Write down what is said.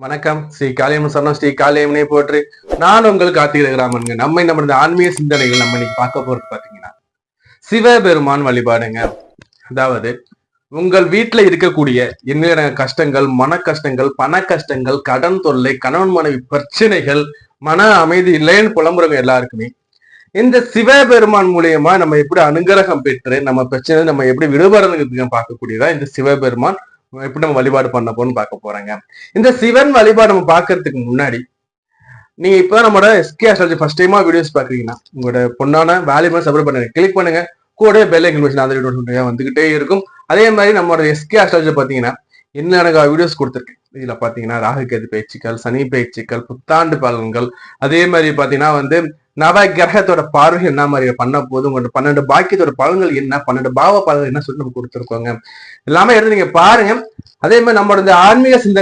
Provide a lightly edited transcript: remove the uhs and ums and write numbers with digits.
வணக்கம். ஸ்ரீ காளியம்மன் சொன்னோம். ஸ்ரீ காளியம்மனை போற்று. நான் உங்களுக்கு கார்த்திகை ராமனுங்க. நம்ம இந்த ஆன்மீக சிந்தனைகள் நம்ம இன்னைக்கு பார்க்க போறது பாத்தீங்கன்னா சிவபெருமான் வழிபாடுங்க. அதாவது உங்கள் வீட்டுல இருக்கக்கூடிய என்ன கஷ்டங்கள், மன கஷ்டங்கள், பண கஷ்டங்கள், கடன் தொல்லை, கணவன் மனைவி பிரச்சனைகள், மன அமைதி இல்லைன்னு புலம்புறவங்க எல்லாருக்குமே இந்த சிவபெருமான் மூலியமா நம்ம எப்படி அனுகிரகம் பெற்று நம்ம பிரச்சனை நம்ம எப்படி விடுபடுறதுக்கு பார்க்கக்கூடியதா இந்த சிவபெருமான் எப்படி நம்ம வழிபாடு பண்ண போன்னு பார்க்க போறாங்க. இந்த சிவன் வழிபாடு நம்ம பாக்குறதுக்கு முன்னாடி நீங்க இப்ப நம்மளோட எஸ்கே அஸ்ட்ராலஜி ஃபர்ஸ்ட் டைமா வீடியோஸ் பாக்குறீங்கன்னா உங்களோட பொண்ணான வேல்யூபிள் சப்ஸ்கிரைப் பண்ணுங்க, கிளிக் பண்ணுங்க. கூட பெல் ஐக்கன் அந்த வீடியோ வந்துகிட்டே இருக்கும். அதே மாதிரி நம்மளோட எஸ்கே அஸ்ட்ராலஜி பாத்தீங்கன்னா என்னென்ன வீடியோஸ் கொடுத்துருக்கு. இதுல பாத்தீங்கன்னா ராகு கேது பயிற்சிகள், சனி பயிற்சிகள், புத்தாண்டு பலன்கள், அதே மாதிரி பாத்தீங்கன்னா நவ கிரகத்தோட பார்வை என்ன மாதிரி பண்ண போது, உங்களோட 12 பாக்கியத்தோட பலன்கள் என்ன, 12 பாவ பலன்கள் என்ன சொல்லி நம்ம கொடுத்துருக்கோங்க. எல்லாமே எடுத்து நீங்க பாருங்க. அதே மாதிரி நம்மளோட இந்த ஆன்மீக சிந்தனை